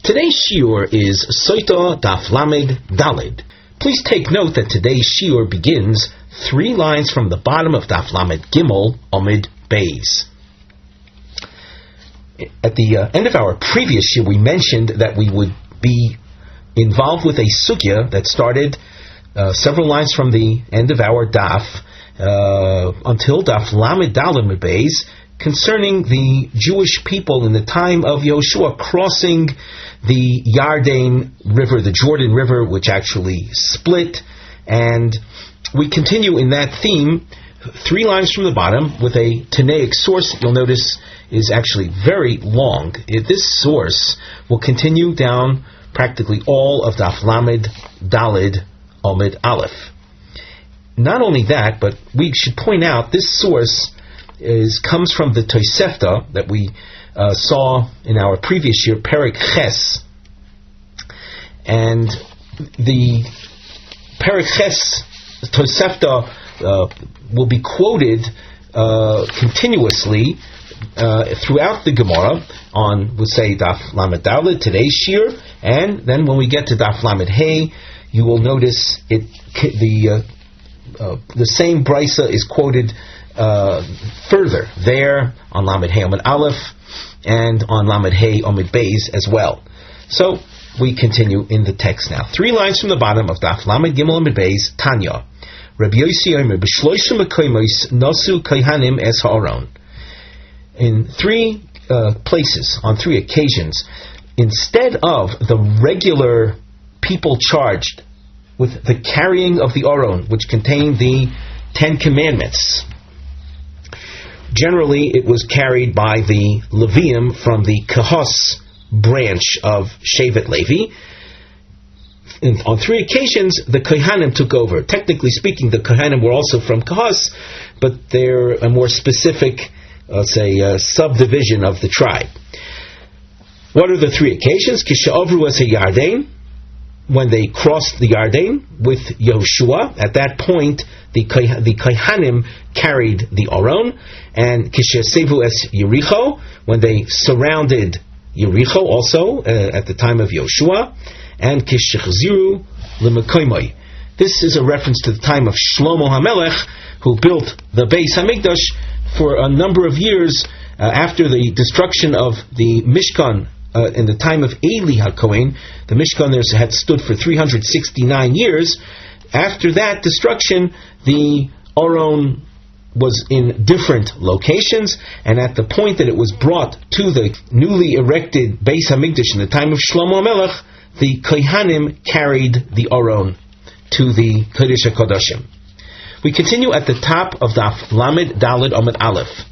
Today's shiur is Sotah Daf Lamed Daled. Please take note that today's shiur begins 3 lines from the bottom of Daf Lamed Gimel Omid Beis. At the end of our previous shiur, we mentioned that we would be involved with a sugya that started several lines from the end of our daf until Daf Lamed Daled Beis, concerning the Jewish people in the time of Yehoshua crossing the Yarden River, the Jordan River, which actually split. And we continue in that theme 3 lines from the bottom with a Tanaic source. You'll notice is actually very long. This source will continue down practically all of Daf Lamed Daled Omid Aleph. Not only that, but we should point out this source comes from the Tosefta that we saw in our previous year, Perek Ches. And the Perek Ches Tosefta will be quoted continuously throughout the Gemara on, we'll say, Daf Lamed Daled, today's shiur, and then when we get to Daf Lamed Hey, you will notice the same brisa is quoted further there on Lamed Hey Omid Aleph and on Lamed Hey Omid Beis as well. So we continue in the text now. 3 lines from the bottom of Daf Lamed Gimel Omid Beis. Tanya, Rabbi Yossi Omer b'shloisha mekoymos nasu kohanim es ha'aron. In 3 places, on 3 occasions, instead of the regular people charged with the carrying of the Aron, which contained the 10 commandments, generally it was carried by the Levium from the Kahos branch of Shevet Levi. On 3 occasions, the Kohanim took over. Technically speaking, the Kohanim were also from Kahos, but they're a more specific, subdivision of the tribe. What are the 3 occasions? Kisha'avru es Yarden, when they crossed the Yarden with Yehoshua. At that point, the Kohanim carried the Aron. And Kishesevu es Yericho, when they surrounded Yericho also at the time of Yehoshua. And Kishechziru lemekoymoi. This is a reference to the time of Shlomo HaMelech, who built the Beis HaMikdash for a number of years after the destruction of the Mishkan. In the time of Eli HaKohen, the Mishkan there had stood for 369 years. After that destruction, the Aron was in different locations, and at the point that it was brought to the newly erected Beis HaMikdash in the time of Shlomo HaMelech, the Kohanim carried the Aron to the Kodesh HaKodashim. We continue at the top of Daf Lamed Daled Omid Aleph.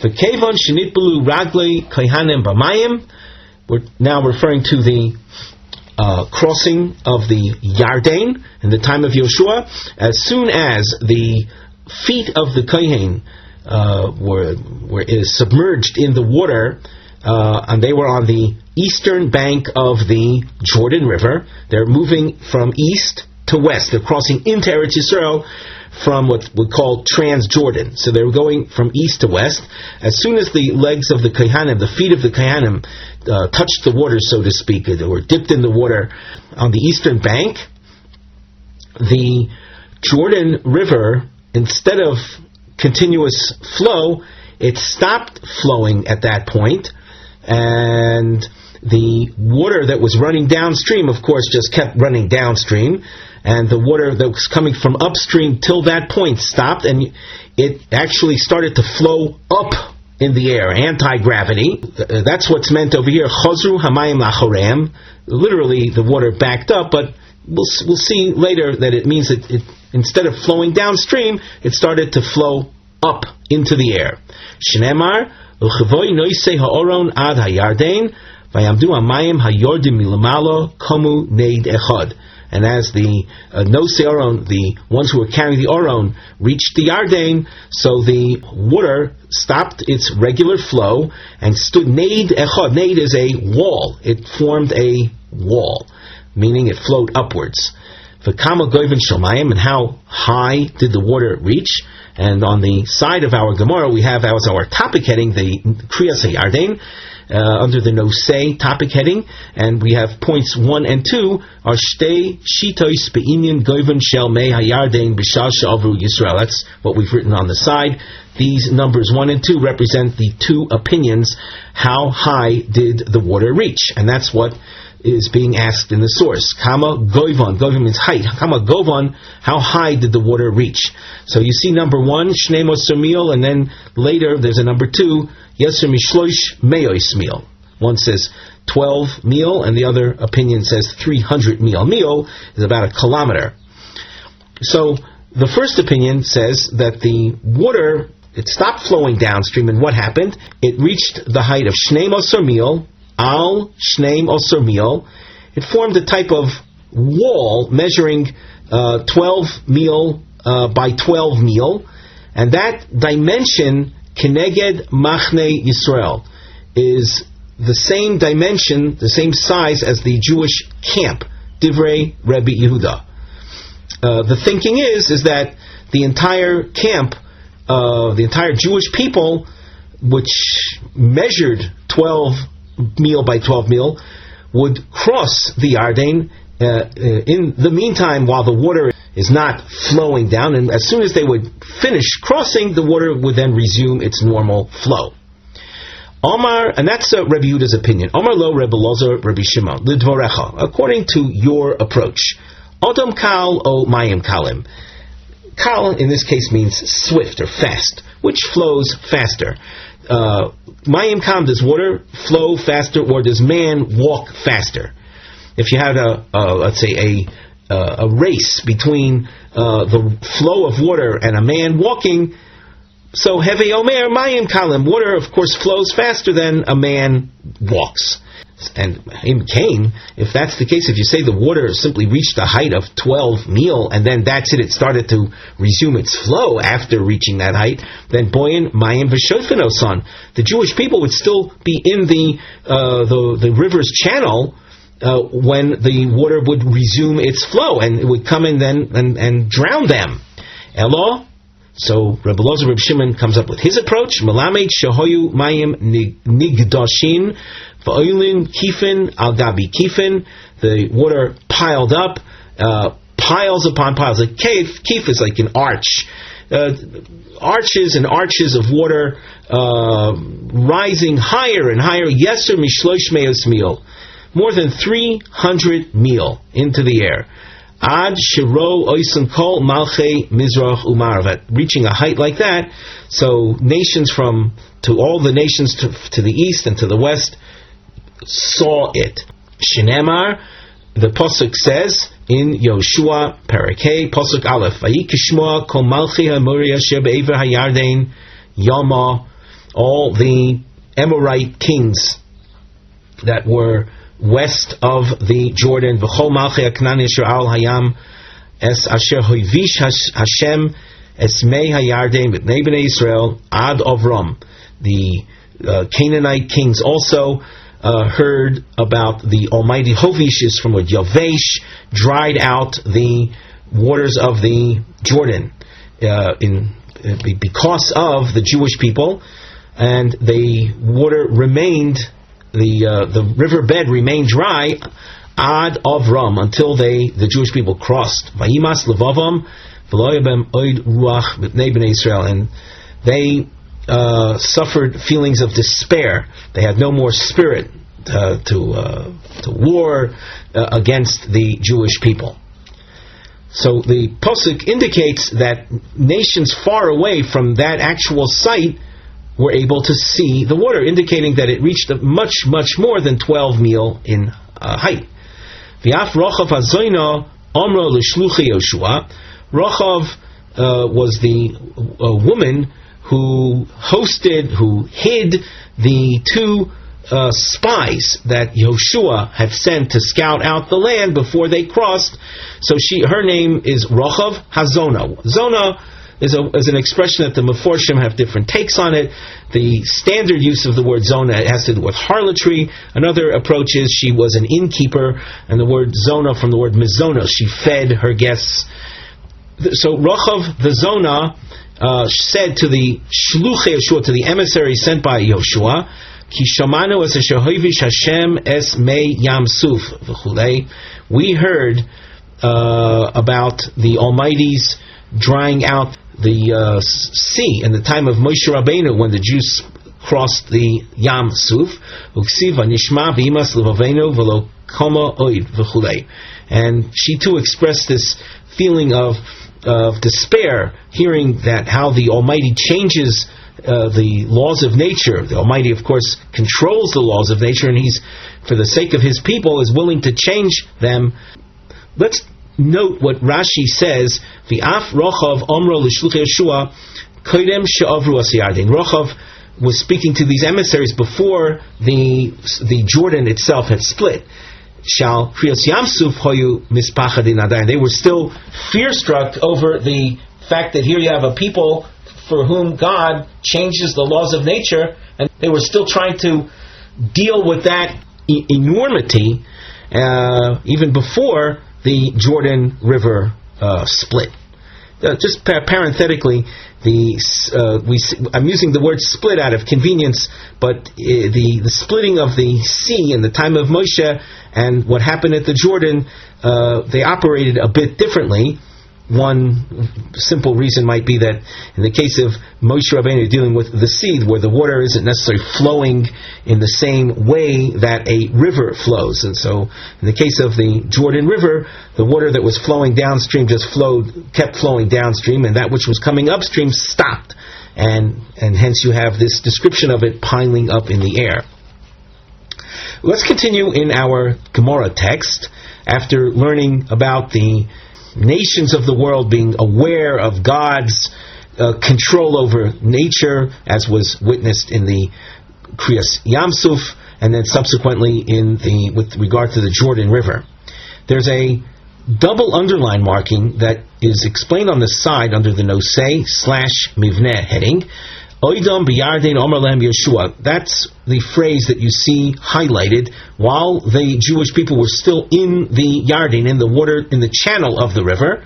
V'kevon shenitbelu raglei Kohanim b'mayim. We're now referring to the crossing of the Yarden in the time of Yehoshua. As soon as the feet of the Kohen were submerged in the water, and they were on the eastern bank of the Jordan River, they're moving from east to west. They're crossing into Eretz Yisrael from what we call Transjordan. So they were going from east to west. As soon as the legs of the Kohanim, the feet of the Kohanim, touched the water, so to speak, they were dipped in the water on the eastern bank, the Jordan River, instead of continuous flow, it stopped flowing at that point, and the water that was running downstream, of course, just kept running downstream, and the water that was coming from upstream till that point stopped, and it actually started to flow up in the air, anti-gravity. That's what's meant over here, chozru hamayim lachoreim. Literally, the water backed up, but we'll see later that it means that it, instead of flowing downstream, it started to flow up into the air. Shneimar, u'chevoi noisei ha'oron ad hayarden, vayamdu hamayim hayordim milamalo komu neid echad. And as the Nosei Aron, the ones who were carrying the Aron, reached the Yarden, so the water stopped its regular flow and stood neid echad. Neid is a wall. It formed a wall, meaning it flowed upwards. V'kama goyven shomayim, and how high did the water reach? And on the side of our Gemara, we have as our topic heading the Kriyas HaYarden, under the no say topic heading, and we have points 1 and 2 are shtei shitos be'inyan goyven shel mei hayarden b'shal she'avru Yisrael. That's what we've written on the side. These numbers 1 and 2 represent the two opinions. How high did the water reach? And that's what is being asked in the source. Kama goyvan. Goyvan means height. Kama govan. How high did the water reach? So you see number 1, shnei moser mil, and then later there's a number 2, yeser mishloish meos mil. One says 12 mil, and the other opinion says 300 mil. Mil is about a kilometer. So the first opinion says that the water, it stopped flowing downstream, and what happened? It reached the height of shnei moser mil, al shneim oser mil. It formed a type of wall measuring 12 mil by 12 mil, and that dimension keneged machne Yisrael is the same dimension, the same size as the Jewish camp. Divrei Rebbe Yehuda. The thinking is that the entire camp, the entire Jewish people, which measured 12 mil by 12 mil, would cross the Yarden in the meantime while the water is not flowing down, and as soon as they would finish crossing, the water would then resume its normal flow. Omar, and that's Rebbe Yehuda's opinion. Omar lo Rebbe Ozer Rebbe Shimon lidvorecha, according to your approach. Odom kal o mayim kalim. Kal in this case means swift or fast, which flows faster. Mayim kam, does water flow faster, or does man walk faster? If you had let's say a race between the flow of water and a man walking, so heve omer mayim kalim, water of course flows faster than a man walks. And in Cain, if that's the case, if you say the water simply reached a height of 12 mil and then that's it, it started to resume its flow after reaching that height, then boyin mayim v'shofinosan, the Jewish people would still be in the river's channel when the water would resume its flow, and it would come in then and drown them. Elo. So Rebbe Ozer Rebbe Shimon comes up with his approach. Melamed shehoyu mayim nigdashin v'oilin kifin al gabi kifin. The water piled up, piles upon piles. A kif is like an arch, arches and arches of water rising higher and higher. Yeser mishloish meos mil, more than 300 mil into the air. Ad shiro oisan kol malchei mizrach umaravet, reaching a height like that, so nations all the nations to the east and to the west saw it. Shinemar, the pasuk says in Yoshua Parakeh, pasuk Aleph, Vayikishmoa kol malchei haMoria asher be'ever hayarden yama, all the Amorite kings that were west of the Jordan, v'chol malchei haknan asher al hayam es asher hoivish Hashem es mei hayarden b'nei bnei Yisrael ad Avram. The Canaanite kings also heard about the Almighty. Hovish is from what Yavesh, dried out the waters of the Jordan because of the Jewish people, and the water remained, the riverbed remained dry ad Avram, until the Jewish people crossed. Vayimas levavam v'lo yabem oid ruach b'nei bnei Yisrael, and they suffered feelings of despair. They had no more spirit to war against the Jewish people. So the pasuk indicates that nations far away from that actual site were able to see the water, indicating that it reached much, much more than 12 mil in height. V'af Rochav hazoyna amro l'shluchei Yoshua. Rochav was the woman who hid the two spies that Yoshua had sent to scout out the land before they crossed. So her name is Rochav Hazona. Zona is an expression that the Meforshim have different takes on it. The standard use of the word Zona has to do with harlotry. Another approach is she was an innkeeper, and the word Zona from the word Mizona, she fed her guests. So Rochav the Zona said to the Shluchei Yoshua, to the emissary sent by Yoshua, Ki shamanu es shehovish Hashem es mei yam suf v'chulei. We heard about the Almighty's drying out the sea in the time of Moshe Rabbeinu when the Jews crossed the Yam Suf. And she too expressed this feeling of despair, hearing that how the Almighty changes the laws of nature. The Almighty, of course, controls the laws of nature, and He's, for the sake of His people, is willing to change them. Let's note what Rashi says. V'af Rochav Omro l'shluchei Yeshua koidem she'avru as Yarden. Rochav was speaking to these emissaries before the Jordan itself had split. Shal Kriyos Yamsuf hoyu mispachadin adayin. They were still fear-struck over the fact that here you have a people for whom God changes the laws of nature, and they were still trying to deal with that enormity even before the Jordan River split. Just parenthetically, I'm using the word split out of convenience, but the splitting of the sea in the time of Moshe and what happened at the Jordan, they operated a bit differently. One simple reason might be that in the case of Moshe Rabbeinu dealing with the sea, where the water isn't necessarily flowing in the same way that a river flows. And so in the case of the Jordan River, the water that was flowing downstream just kept flowing downstream, and that which was coming upstream stopped. And hence you have this description of it piling up in the air. Let's continue in our Gemara text. After learning about the nations of the world being aware of God's control over nature, as was witnessed in the Kriyas Yamsuf, and then subsequently with regard to the Jordan River. There's a double underline marking that is explained on the side under the Nosei/Mivneh heading. Oidam b'Yarden Omer Lehem Yeshua. That's the phrase that you see highlighted while the Jewish people were still in the Yarden, in the water, in the channel of the river,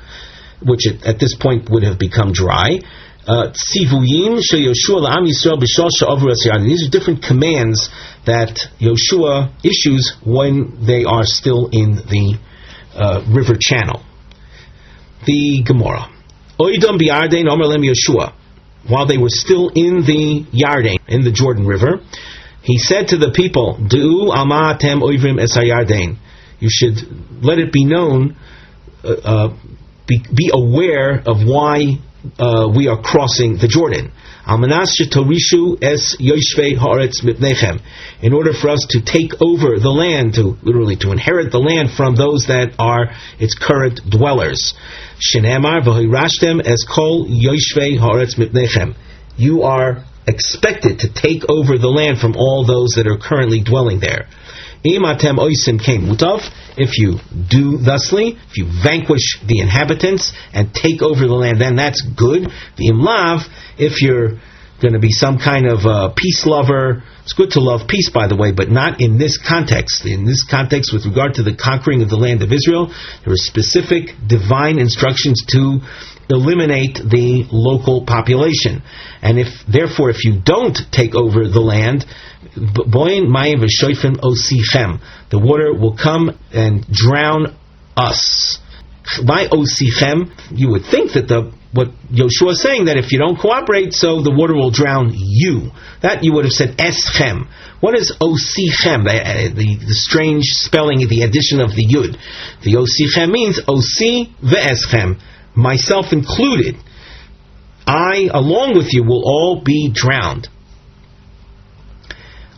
which at this point would have become dry. Tzivuyim shel Yeshua la'am Yisrael b'shal she'avru es Yarden. These are different commands that Yeshua issues when they are still in the river channel. The Gemara. Oidam b'Yarden Omer Lehem Yeshua. While they were still in the Yarden, in the Jordan River, he said to the people, "Du'u alma atem oivrim es hayarden." You should let it be known, be aware of why we are crossing the Jordan. Almanas shetorishu es yoshvei haaretz mipnechem. In order for us to take over the land, to inherit the land from those that are its current dwellers. Shenemar v'hoirashtem es kol yoshvei haaretz mipnechem. You are expected to take over the land from all those that are currently dwelling there. Im atem oisim kein mutav. If you do thusly, if you vanquish the inhabitants and take over the land, then that's good. The imlav, if you're going to be some kind of peace lover, it's good to love peace, by the way, but not in this context. In this context, with regard to the conquering of the land of Israel, there are specific divine instructions to eliminate the local population. And if you don't take over the land, the water will come and drown us. By osichem, you would think that what Yoshua is saying, that if you don't cooperate, so the water will drown you. That you would have said eschem. What is osichem? The strange spelling, the addition of the yud. The osichem means osi ve'eschem, myself included. I, along with you, will all be drowned.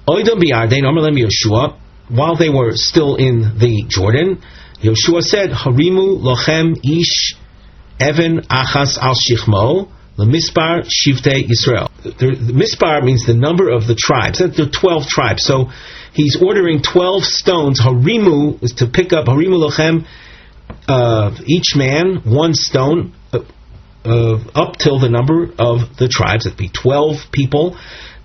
Oidam b'Yarden Omer Lehem Yoshua. While they were still in the Jordan, Yoshua said, Harimu lochem ish even achas al shichmo lemispar shivtei Yisrael. The mispar means the number of the tribes. There are 12 tribes. So he's ordering 12 stones. Harimu is to pick up, Harimu lochem, each man, one stone, up till the number of the tribes. That'd be 12 people,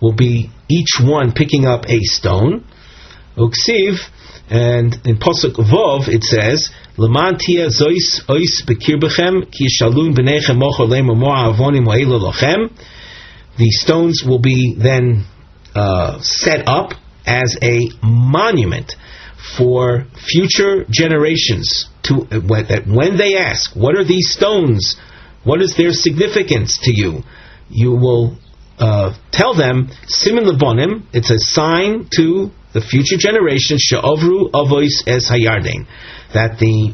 will be each one picking up a stone. Uksiv, and in Pasuk Vov it says, "Leman tia zois ois bekirbechem ki shalun b'nechem mochor lema moa avonim ha'elu lochem." The stones will be then set up as a monument for future generations that when they ask, what are these stones? What is their significance to you? You will tell them, Simin Lebonim, it's a sign to the future generations, She'ovru Avois Es Hayarden, that the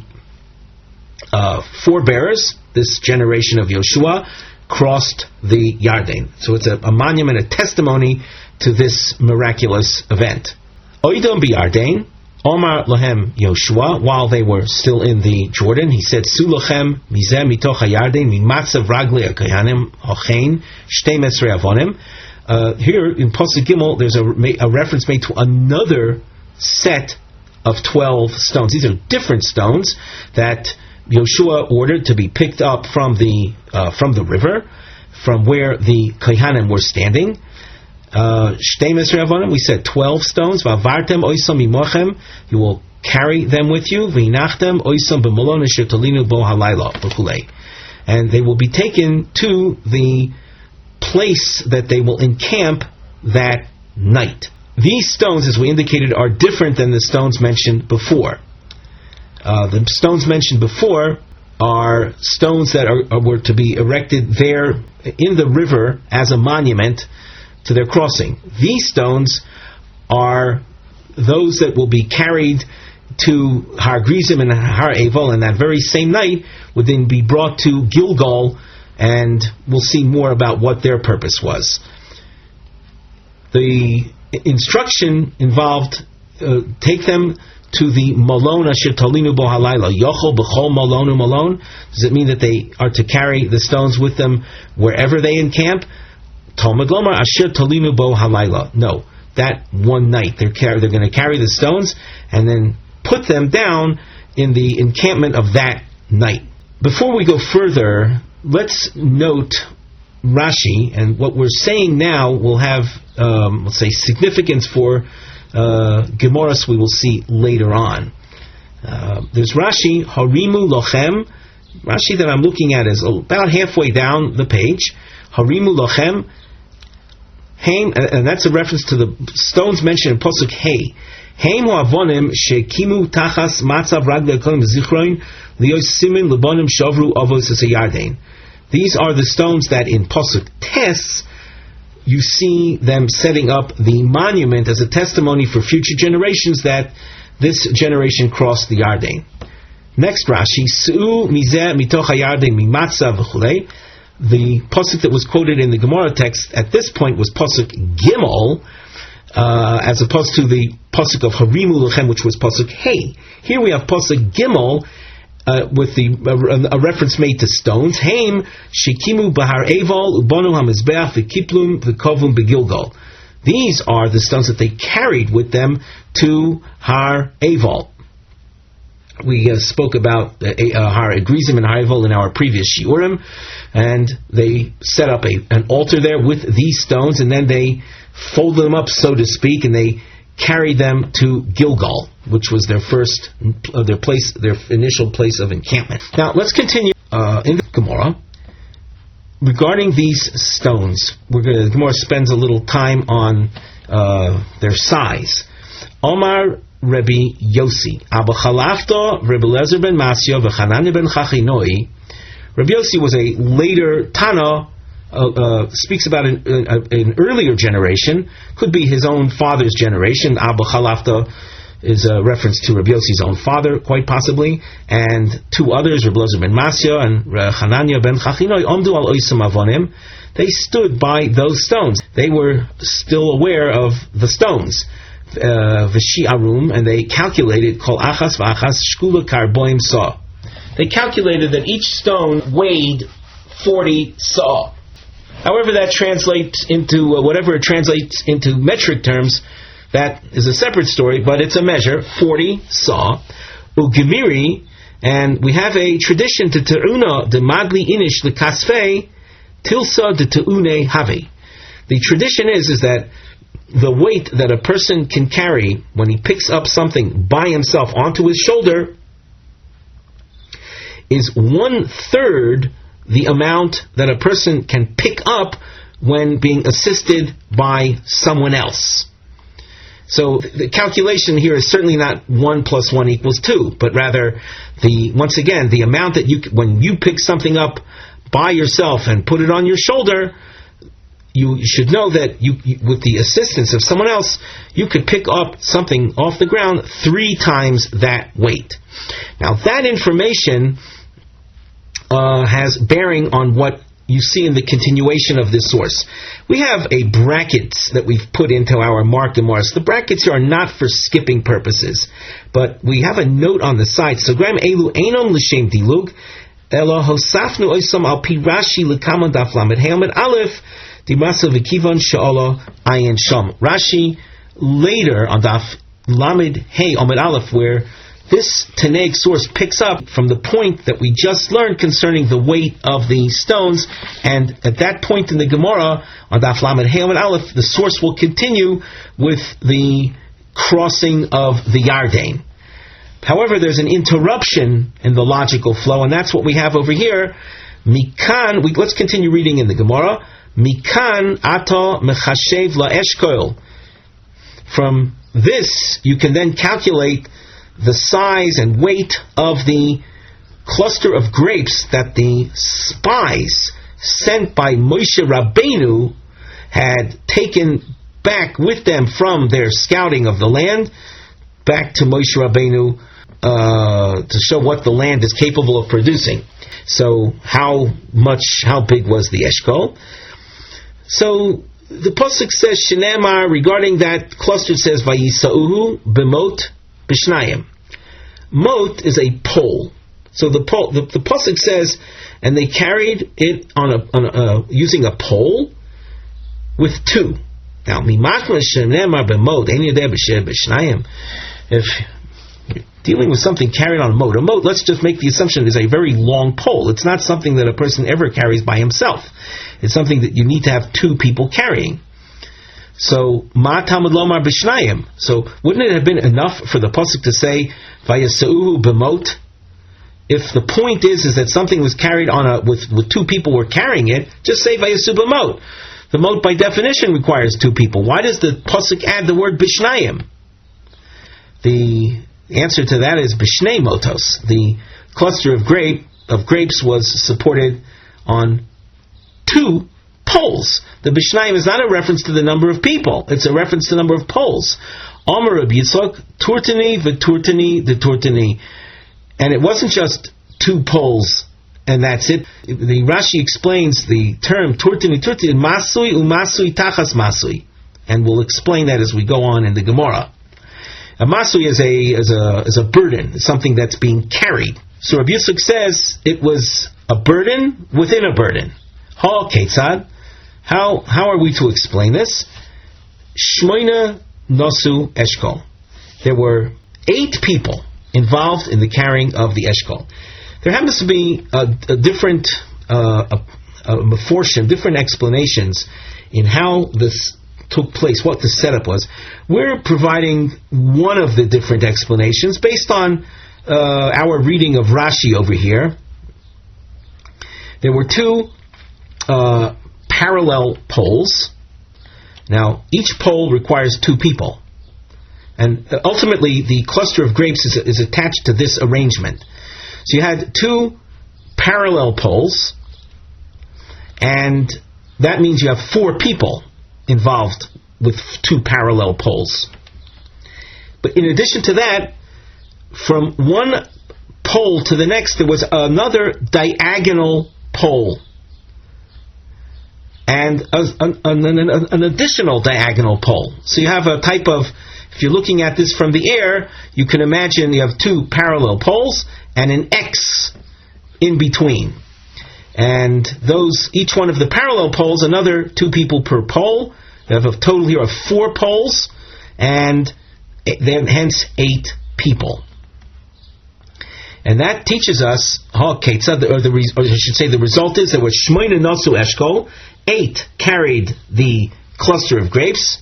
forebearers, this generation of Yoshua, crossed the Yarden. So it's a monument, a testimony to this miraculous event. Oidom b'Yarden, Omar Lahem Yoshua, while they were still in the Jordan, he said, Sulochem mizeh mitoch hayarden mimatzav ragli akayanim hochein shtei mesrei avonim. Here in Pasuk Gimel, there's a reference made to another set of 12 stones. These are different stones that Yoshua ordered to be picked up from the river, from where the Kohanim were standing. We said 12 stones. You will carry them with you. And they will be taken to the place that they will encamp that night. These stones, as we indicated, are different than the stones mentioned before. The stones mentioned before are stones that were to be erected there in the river as a monument to their crossing. These stones are those that will be carried to Har Grizim and Har Eval, and that very same night would then be brought to Gilgal, and we'll see more about what their purpose was. The instruction involved take them to the Malon Asher Talinu Bo Halayla. Yochel B'chol Malonu Malon. Does it mean that they are to carry the stones with them wherever they encamp? Talmud Lomar Asher Talinu Bo Halayla. No, that one night they're going to carry the stones and then put them down in the encampment of that night. Before we go further, let's note Rashi, and what we're saying now will have, let's say, significance for Gemaras we will see later on. There's Rashi, Harimu Lochem. Rashi that I'm looking at is about halfway down the page. Harimu Lochem. Haim, and that's a reference to the stones mentioned in Pasuk Hey. Haim Hoavonim Shekimu Tachas Matzav Ragli Akolim Zichroin Lios Simin Lebonim Shavru Avos Esayarden. These are the stones that in Pasuk Tes you see them setting up the monument as a testimony for future generations that this generation crossed the Yarden. Next Rashi, Su'u Mizeh Mitoch HaYarden Mimatzav V'chulei. The pasuk that was quoted in the Gemara text at this point was pasuk Gimel, as opposed to the pasuk of Harimu Lechem, which was pasuk Hey. Here we have pasuk Gimel with a reference made to stones. Haim Shekimu Bahar Eval Ubonu Hamizbeach V'Kiplum V'Kovum Begilgal. These are the stones that they carried with them to Har Eval. We spoke about Har Grizim and Har Eval in our previous shiurim, and they set up an altar there with these stones, and then they folded them up, so to speak, and they carried them to Gilgal, which was their initial place of encampment. Now let's continue in the Gemara regarding these stones. The Gemara spends a little time on their size. Omar Rabbi Yossi, Abba Chalafta, Rabbi Lezer ben Masya, v'Chananya ben Chachinoi. Rabbi Yossi was a later Tana, speaks about an earlier generation, could be his own father's generation. Abba Chalafta is a reference to Rabbi Yossi's own father, quite possibly, and two others, Rabbi Lezer ben Masya and Chananya ben Chachinoi, Omdu al Oisam Avonim. They stood by those stones. They were still aware of the stones. V'shi'arum, and they calculated kol achas v'achas shkula karboim sa. They calculated that each stone weighed 40 sa. However, that translates into whatever it translates into metric terms, that is a separate story, but it's a measure, 40 sa. Ugemiri, and we have a tradition to te'una de magli inish lekasfei tilsa de te'une have. The tradition is that the weight that a person can carry when he picks up something by himself onto his shoulder is 1/3 the amount that a person can pick up when being assisted by someone else. So the calculation here is certainly not 1 + 1 = 2, but rather once again the amount that when you pick something up by yourself and put it on your shoulder, you should know that you with the assistance of someone else, you could pick up something off the ground 3 times that weight. Now that information has bearing on what you see in the continuation of this source. We have a brackets that we've put into our Mark Gemaras. The brackets here are not for skipping purposes, but we have a note on the side. So Gram Elu Einon L'Shem Dilug Elo Hosafnu Oisam Al Pi Rashi L'Kamon Daf Lamed Hey Amud Aleph Dimasa V'Kivon She'olo Ayin Sham. Rashi later on Daf Lamed Hey Amud Aleph, where this Tanaic source picks up from the point that we just learned concerning the weight of the stones, and at that point in the Gemara on Daf Lamed Hey Amud Aleph, the source will continue with the crossing of the Yarden. However, there's an interruption in the logical flow, and that's what we have over here. Mikan, let's continue reading in the Gemara. Mikan ato mechashev la'eshkoil. From this, you can then calculate the size and weight of the cluster of grapes that the spies sent by Moshe Rabbeinu had taken back with them from their scouting of the land, back to Moshe Rabbeinu to show what the land is capable of producing. So how big was the eshkol? So the pasuk says, Shenemar, regarding that cluster, it says, Vayisauhu b'mot Bishnayim. Mot is a pole. So the pasuk says, and they carried it on using a pole with 2. Now, if you're dealing with something carried on a moat, let's just make the assumption is a very long pole. It's not something that a person ever carries by himself. It's something that you need to have 2 people carrying. So, ma tamud lomar b'shnayim. So, wouldn't it have been enough for the pasuk to say vayasauhu b'mot? If the point is that something was carried on with 2 people were carrying it, just say vayasu b'mot. The mot by definition requires 2 people. Why does the pasuk add the word b'shnayim? The answer to that is b'shnei motos. The cluster of grapes was supported on 2 poles. The Bishnayim is not a reference to the number of people. It's a reference to the number of poles. Omer Reb Yitzchak, Turtani v'Turtani the Turtani. And it wasn't just 2 poles and that's it. The Rashi explains the term Turtani, Masui u'Masui tachas Masui. And we'll explain that as we go on in the Gemara. A Masui is a burden. It's something that's being carried. So Reb Yitzchak says it was a burden within a burden. Ha Ketzad. How are we to explain this? Shmoina Nosu Eshkol. There were 8 people involved in the carrying of the Eshkol. There happens to be a different different explanations in how this took place, what the setup was. We're providing one of the different explanations based on our reading of Rashi over here. There were 2 parallel poles. Now, each pole requires 2 people. And ultimately, the cluster of grapes is attached to this arrangement. So you had 2 parallel poles, and that means you have 4 people involved with 2 parallel poles. But in addition to that, from one pole to the next, there was another diagonal pole. And an additional diagonal pole. So you have a type of, if you're looking at this from the air, you can imagine you have 2 parallel poles and an X in between. And each one of the parallel poles, another 2 people per pole. You have a total here of 4 poles, and then hence 8 people. And that teaches us, or I should say the result is there was Shmoina Nasu Eshkol, 8 carried the cluster of grapes,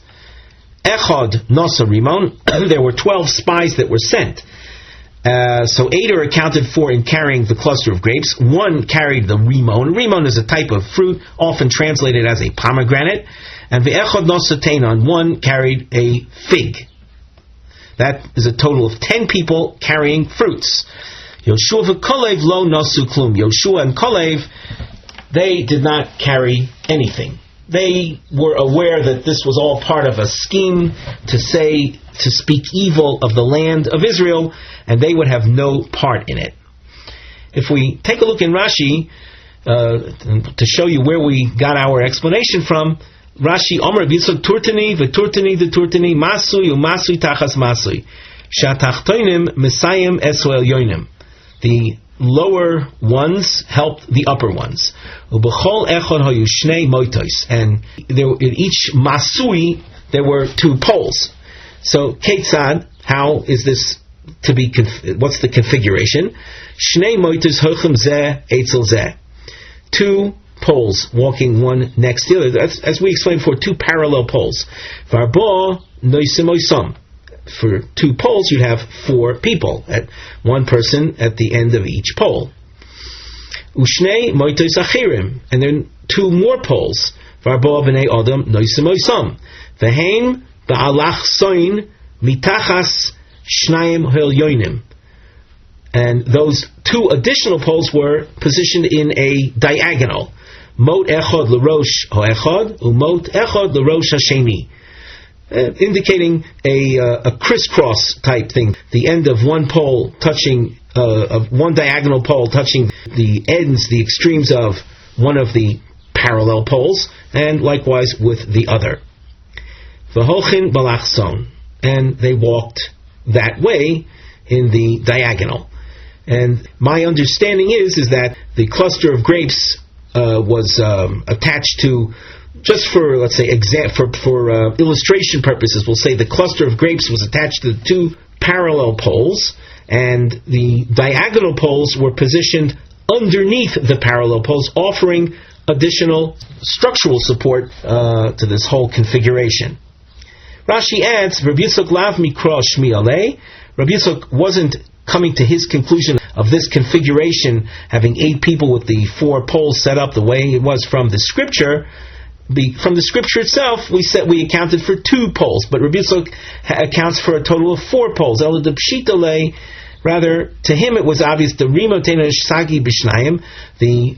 Echad Nasa Rimon, there were 12 spies that were sent. So 8 are accounted for in carrying the cluster of grapes. 1 carried the rimon. Rimon is a type of fruit, often translated as a pomegranate. And ve'echad nosateinon, 1 carried a fig. That is a total of 10 people carrying fruits. Yoshua v'Kalev lo nasu klum. Yoshua and Kalev, they did not carry anything. They were aware that this was all part of a scheme to speak evil of the land of Israel, and they would have no part in it. If we take a look in Rashi, to show you where we got our explanation from, Rashi, Omer b'Yitzchak turtani v'turtani v'turtani masui u'masui tachas masui shatachtoinim mesayim esrael yoinim. The lower ones helped the upper ones. Ubechol echad hayu shnei moitos, and in each masui there were 2 poles. So ketzad, how is this to be? What's the configuration? Shnei moitos hochem zeh etzel zeh. 2 poles walking one next to the other. That's, as we explained before, 2 parallel poles. Varbo noisimoisam. For 2 poles, you'd have 4 people, at 1 person at the end of each pole. Ushnei moitos achirim, and then 2 more poles. Varbo b'nei adam noisimoisam. Veheim ba'alach soin mitachas shnayim hilyonim. And those 2 additional poles were positioned in a diagonal. Mot echad l'rosh ha'echad, u'mot echad l'rosh ha'sheni. Indicating a crisscross type thing. The end of one pole touching, of one diagonal pole touching the ends, the extremes of one of the parallel poles, and likewise with the other. V'holchin balachson. And they walked that way in the diagonal. And my understanding is that the cluster of grapes was attached to, just for, let's say, for illustration purposes, we'll say the cluster of grapes was attached to the 2 parallel poles, and the diagonal poles were positioned underneath the parallel poles, offering additional structural support to this whole configuration. Rashi adds, Rabbi Yitzchak lav mikra shmi alei. Rabbi Yitzchak wasn't coming to his conclusion of this configuration, having 8 people with the 4 poles set up the way it was from the scripture. From the scripture itself, we accounted for 2 poles, but Rabbi Yitzchak accounts for a total of 4 poles. Rather, to him it was obvious the rimotena sagi bishnayim, the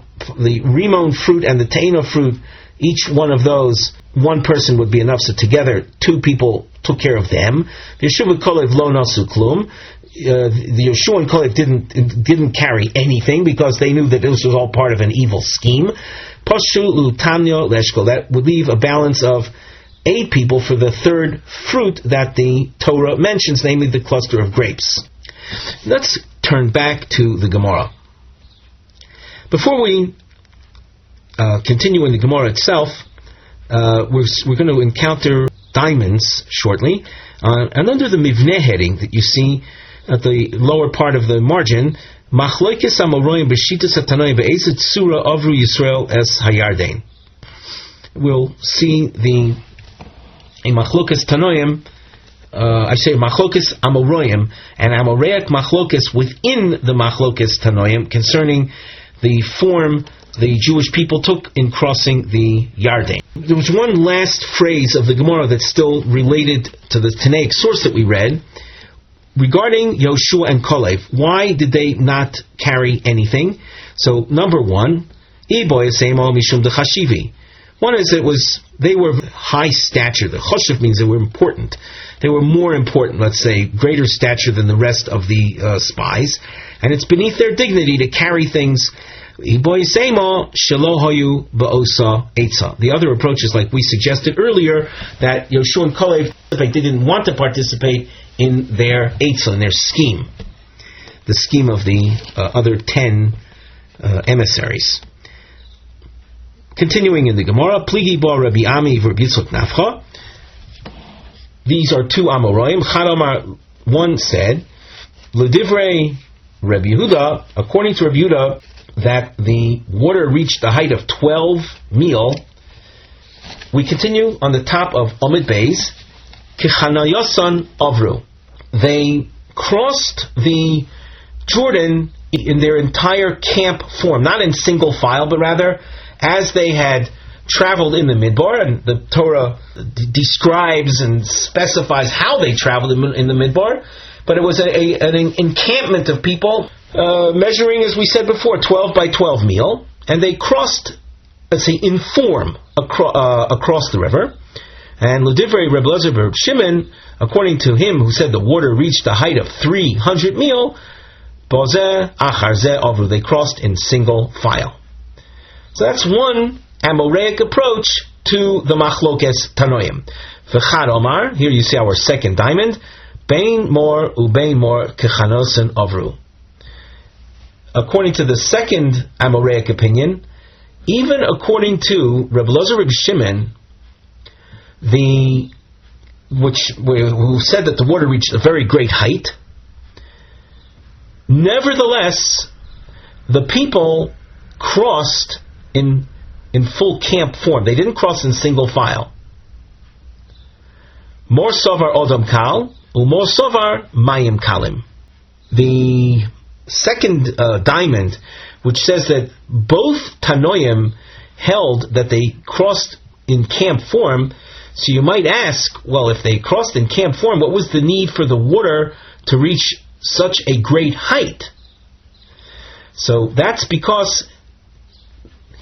rimon fruit and the teina fruit, each one of those, 1 person would be enough. So together, 2 people took care of them. The Yeshua Kolev lo nasu klum. The Yeshua and Kolev didn't carry anything because they knew that this was all part of an evil scheme. Pashu lutamnyo leshkol. That would leave a balance of 8 people for the 3rd fruit that the Torah mentions, namely the cluster of grapes. Let's turn back to the Gemara. Before we continue in the Gemara itself, we're going to encounter diamonds shortly. And under the Mivneh heading that you see at the lower part of the margin, Machloikes Amoroyim B'Shitas HaTanoim Be'ezet Tzura Avru Yisrael Es Hayarden. We'll see a Machlokes Tanoim, Machlokes Amoroyim, and Amoreic Machlokes within the Machlokes Tanoim concerning the form the Jewish people took in crossing the Yarden. There was one last phrase of the Gemara that's still related to the Tanaic source that we read, regarding Yoshua and Kalev. Why did they not carry anything? So, number 1, Iboy Seimo Mishum de Chashivi. One is they were high stature. The Choshev means they were important. They were more important, let's say, greater stature than the rest of the spies. And it's beneath their dignity to carry things. Iboy Seimo Shelo Hoyu Ba'osa Eitza. The other approach is, like we suggested earlier, that Yoshua and Kalev didn't want to participate in their Eitza, in their scheme. The scheme of the other 10 emissaries. Continuing in the Gemara, Pligi Bo Rabbi Ami Rabbi Yitzchak Nafcha. These are 2 Amoraim. Chadamar, one said, L'divrei Rabbi Yehuda, according to Rabbi Yehuda, that the water reached the height of 12 mil. We continue on the top of Omid Beis. Kichanayosan Avru. They crossed the Jordan in their entire camp form, not in single file, but rather as they had traveled in the Midbar, and the Torah describes and specifies how they traveled in the Midbar, but it was an encampment of people measuring, as we said before, 12 by 12 meal, and they crossed, let's say, in form across the river. And L'divrei Reb Elazar ben Shimon, according to him, who said the water reached a height of 300 meal, Bozeh achar zeh avru, they crossed in single file. So that's one Amoraic approach to the Machlokes Tanoim. V'chad Omar, here you see our second diamond, Bein mor ubein mor kechanosen avru. According to the second Amoraic opinion, even according to Reb Elazar ben Shimon, who said that the water reached a very great height, nevertheless, the people crossed in full camp form. They didn't cross in single file. Mor sovar odom kal, umor sovar mayim kalim. The second diamond, which says that both Tanoim held that they crossed in camp form. So you might ask, well, if they crossed in camp form, what was the need for the water to reach such a great height? So that's because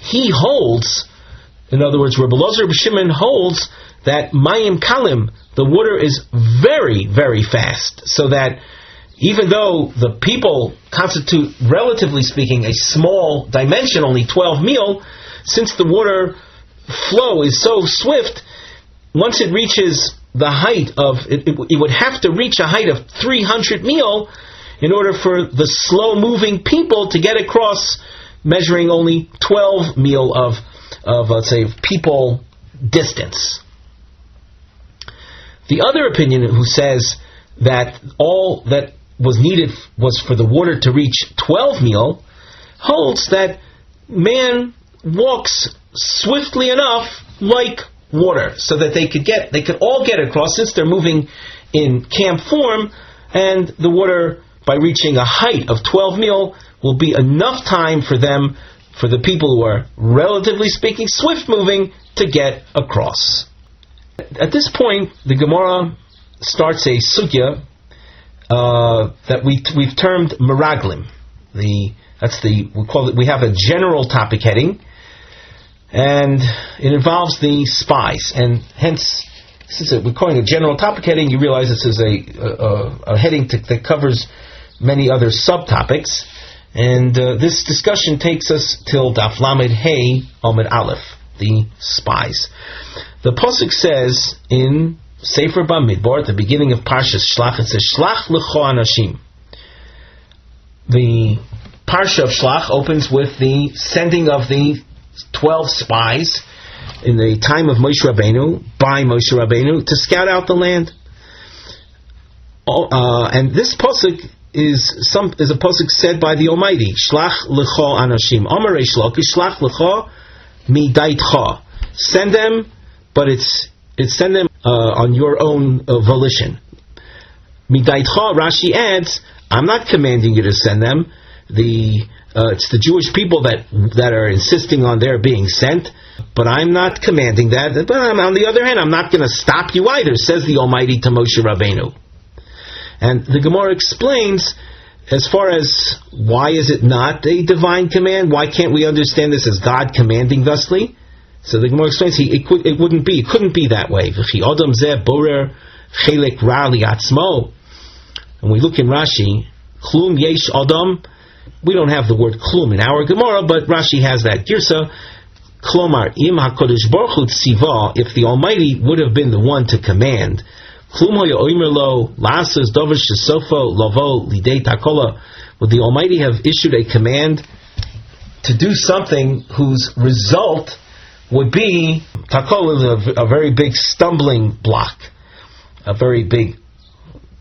he holds, in other words, Reb Elazar ben Shimon holds that mayim kalim, the water is very, very fast, so that even though the people constitute, relatively speaking, a small dimension, only 12 meal, since the water flow is so swift, once it reaches the height of, it would have to reach a height of 300 meal in order for the slow-moving people to get across, measuring only 12 meal of let's say, people distance. The other opinion, who says that all that was needed was for the water to reach 12 meal, holds that man walks swiftly enough like water, so that they could all get across, since they're moving in camp form, and the water, by reaching a height of 12 meal, will be enough time for them, for the people who are, relatively speaking, swift moving, to get across. At this point, the Gemara starts a sugya that we've termed meraglim. We have a general topic heading, and it involves the spies, and hence, since we're calling a general topic heading, you realize this is a heading that covers many other subtopics, and this discussion takes us till Daf Lamed Hey Amud Aleph, the spies. The pasuk says in Sefer Bamidbar, at the beginning of Parshas Shlach, it says Shlach L'cho Anashim. The Parsha of Shlach opens with the sending of the 12 spies in the time of Moshe Rabbeinu, by Moshe Rabbeinu, to scout out the land. And this pasuk is a pasuk said by the Almighty. Shlach L'cho Anashim. Amar Reish Lakish, Shlach L'cho Midaitcha. Send them, but it's send them on your own volition. Midaitcha, Rashi adds, I'm not commanding you to send them. It's the Jewish people that are insisting on their being sent, but I'm not commanding that. But on the other hand, I'm not going to stop you either, says the Almighty to Moshe Rabbeinu. And the Gemara explains, as far as why is it not a divine command? Why can't we understand this as God commanding thusly? So the Gemara explains it couldn't be that way. And we look in Rashi, Klum yesh adam. We don't have the word klum in our Gemara, but Rashi has that girsa. Klomar im hakodesh baruch hu tziva, if the Almighty would have been the one to command, klum hoya oimer lo lasas dover shesofo lavo lidei takola, would the Almighty have issued a command to do something whose result would be takola, a very big stumbling block, a very big,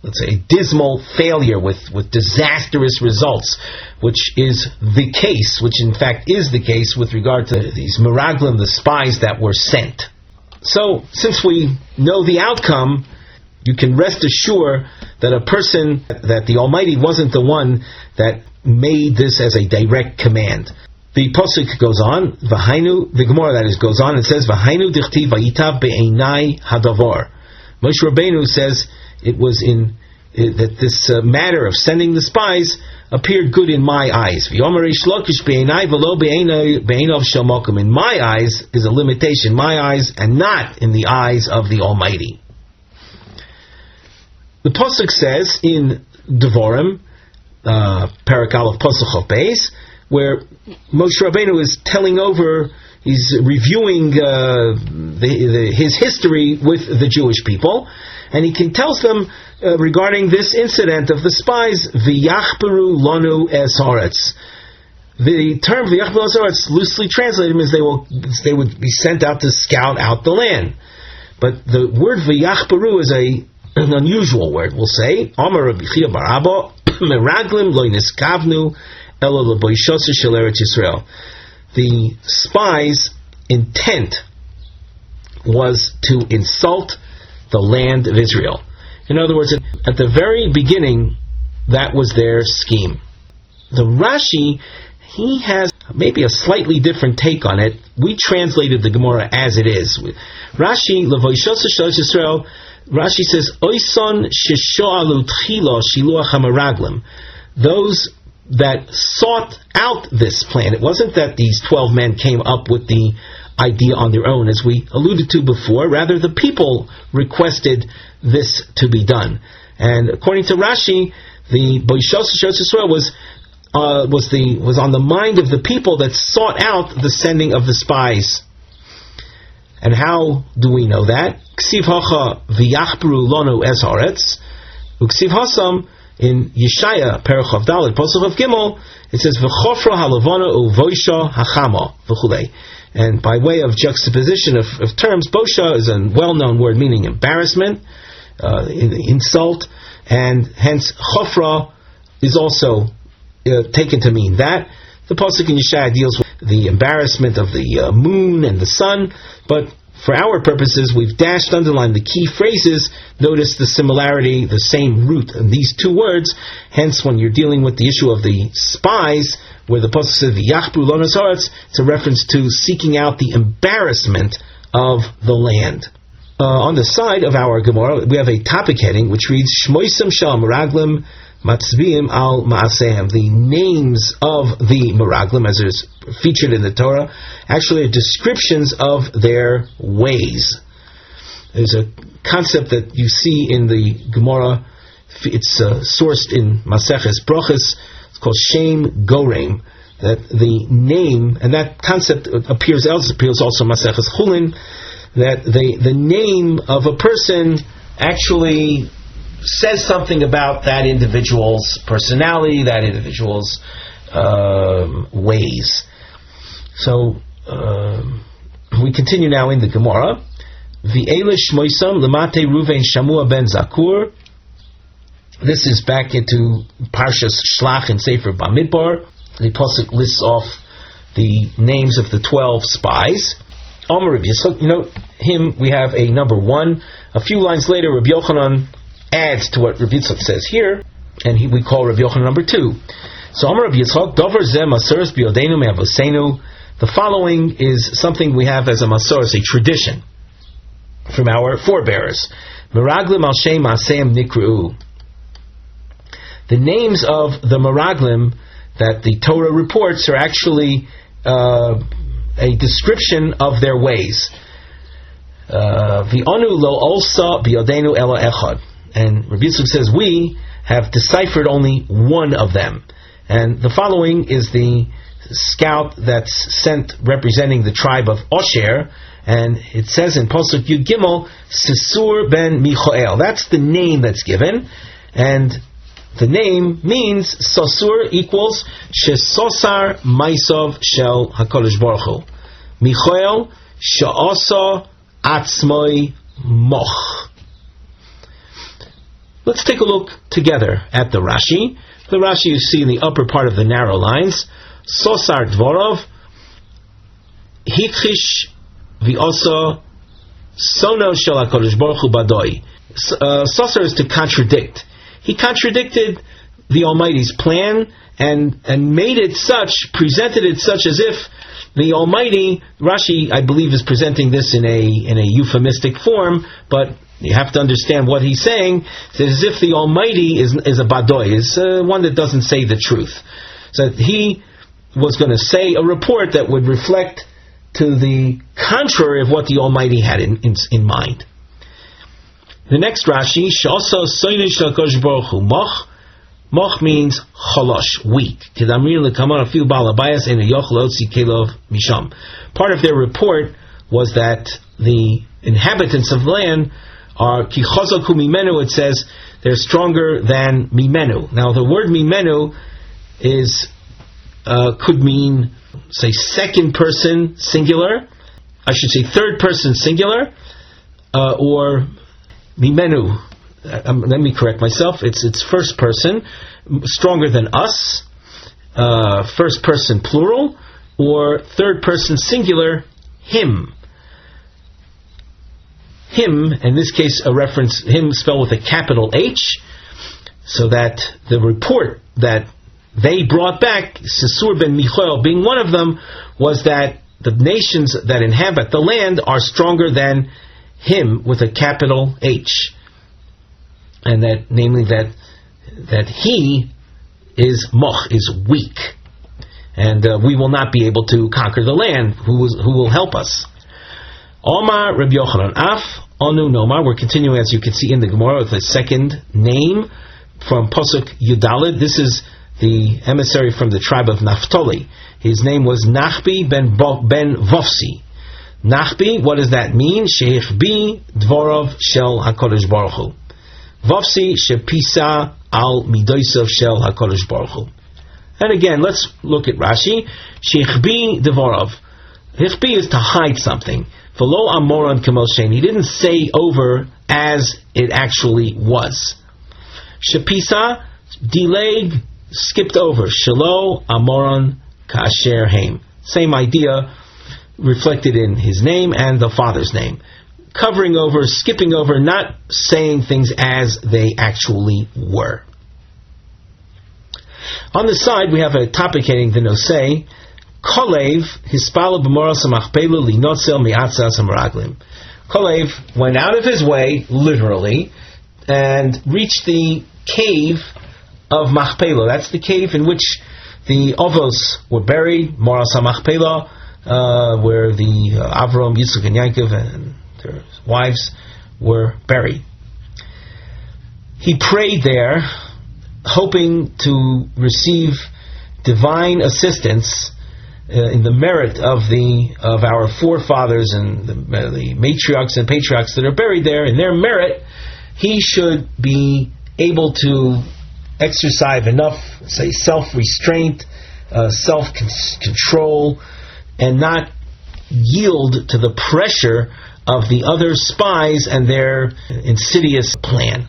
let's say, dismal failure with disastrous results, which is the case, which in fact is the case with regard to these meraglim, the spies that were sent. So, since we know the outcome, you can rest assured that a person, that the Almighty wasn't the one that made this as a direct command. The pasuk goes on, V'hainu, the Gemara that is goes on and says, V'hainu dichtiv vayitav be'einai hadavar. Moshe Rabbeinu says it was that this matter of sending the spies appeared good in my eyes. V'yomer reish lakish be'einai v'lo be'einav shel malkum. In my eyes is a limitation, my eyes, and not in the eyes of the Almighty. The pasuk says in Devarim, Parak Aleph Pasuk of Beis, where Moshe Rabbeinu is telling over, he's reviewing his history with the Jewish people, and he tells them regarding this incident of the spies, V'yachperu lanu es haaretz. The term V'yachperu es haaretz, loosely translated, means they would be sent out to scout out the land. But the word V'yachperu is an unusual word. We'll say, Amar Rabbi Chia bar Abba, meraglim lo niskavnu ela leboishosa shel Eretz Yisrael. The spies' intent was to insult the land of Israel. In other words, at the very beginning, that was their scheme. The Rashi, he has maybe a slightly different take on it. We translated the Gemara as it is. Rashi, levoishosa shel Eretz Yisrael, Rashi says, Oison sheshoalu tchila shiluach hameraglim. Those that sought out this plan. It wasn't that these 12 men came up with the idea on their own, as we alluded to before. Rather, the people requested this to be done. And according to Rashi, the Boishos Yisrael was on the mind of the people that sought out the sending of the spies. And how do we know that? Ksiv hacha v'yachperu lanu es haaretz, uksiv hasam in Yeshaya Perach Dalet Pasuk of Gimel, it says v'chofra halavana uvoisha hachama v'chulei. And by way of juxtaposition of terms, bosha is a well-known word meaning embarrassment, insult, and hence chofra is also taken to mean that. The pasuk in Yeshaya deals with the embarrassment of the moon and the sun, but for our purposes, we've underlined the key phrases. Notice the similarity, the same root in these two words. Hence, when you're dealing with the issue of the spies, where the pasuk says "V'yachperu lanu es haaretz," it's a reference to seeking out the embarrassment of the land. On the side of our Gemara, we have a topic heading which reads Shmoisem shel meraglim matzviim al ma'asehem. The names of the meraglim, as is featured in the Torah, actually are descriptions of their ways. There's a concept that you see in the Gemara. It's sourced in Maseches Brochus. It's called Shem Gorem. That the name, and that concept appears also in Maseches Chulin, that the name of a person actually says something about that individual's personality, that individual's ways. So we continue now in the Gemara. V'elish moisam lemate Ruven Shamua ben Zakur. This is back into Parshas Shlach and Sefer Bamidbar. The pasuk lists off the names of the 12 spies. Amar Rabbi Yitzchak, him, we have a number 1. A few lines later, Rabbi Yochanan adds to what Rabbi Yitzchak says here, and we call Rabbi Yochanan number 2. So Amar Rabbi Yitzchak, Dover zeh masoros b'yodeinu me'avoseinu. The following is something we have as a masoros, a tradition from our forebears. Meraglim al shem ma'aseim nikru. The names of the meraglim that the Torah reports are actually a description of their ways. V'onu lo olsa b'yodeinu ela echad. And Rabbi Yitzchak says, we have deciphered only one of them. And the following is the scout that's sent representing the tribe of Osher, and it says in Pasuk Yud Gimel, Sisur ben Michael. That's the name that's given, and the name means Sosur equals Shesosar Maisov Shel HaKadosh Baruch Hu. Michael Sha'asa Atzmoi Moch. Let's take a look together at the Rashi. The Rashi you see in the upper part of the narrow lines. Sosar Dvorov Hikhish V'osa Sono Shel HaKadosh Baruch Hu Badoi. Sotah is to contradict. He contradicted the Almighty's plan and made it such, presented it such as if the Almighty, Rashi, I believe, is presenting this in a euphemistic form, but you have to understand what he's saying. It's as if the Almighty is a badoy, is one that doesn't say the truth. So he was going to say a report that would reflect to the contrary of what the Almighty had in mind. The next Rashi, Sh'asa soinish l'Hakadosh Baruch Hu, moch means chalosh, weak. Part of their report was that the inhabitants of land are ki chazaku mimenu. It says they're stronger than mimenu. Now the word mimenu is could mean, say, second person singular. I should say third person singular, or mimenu. Let me correct myself. It's first person, stronger than us. First person plural, or third person singular, him. Him, in this case, a reference, him spelled with a capital H, so that the report that they brought back, Sisur ben Michael being one of them, was that the nations that inhabit the land are stronger than him with a capital H. And that, namely, that he is moch, is weak, and we will not be able to conquer the land. Who will help us? Omar Rabbi Yochanan Af Onu Nomar. We're continuing, as you can see in the Gemara, with the second name from Pasuk Yudalid. This is the emissary from the tribe of Naphtali. His name was Nachbi ben Vofsi. Nachbi, what does that mean? Sheichbi dvorov shel HaKadosh Baruch Hu. Vofsi shepisa al midoisav shel HaKadosh Baruch Hu. And again, let's look at Rashi. Sheichbi dvorov. Hichbi is to hide something. V'lo amoran kemoshen. He didn't say over as it actually was. Shepisa, delayed, skipped over. Shelo amoran kasher haim. Same idea reflected in his name and the father's name. Covering over, skipping over, not saying things as they actually were. On the side, we have a topic heading, the Nosei, Kolev, Hispala b'moras ha'machpelah linotzel mi'atzas ha'meraglim. Kolev went out of his way, literally, and reached the cave of Machpelah. That's the cave in which the Ovos were buried, Moras HaMachpelah, where the Avram, Yitzchak, and Yaakov and their wives were buried. He prayed there, hoping to receive divine assistance in the merit of our forefathers and the matriarchs and patriarchs that are buried there. In their merit, he should be able to exercise enough, say, self-restraint, self-control, and not yield to the pressure of the other spies and their insidious plan.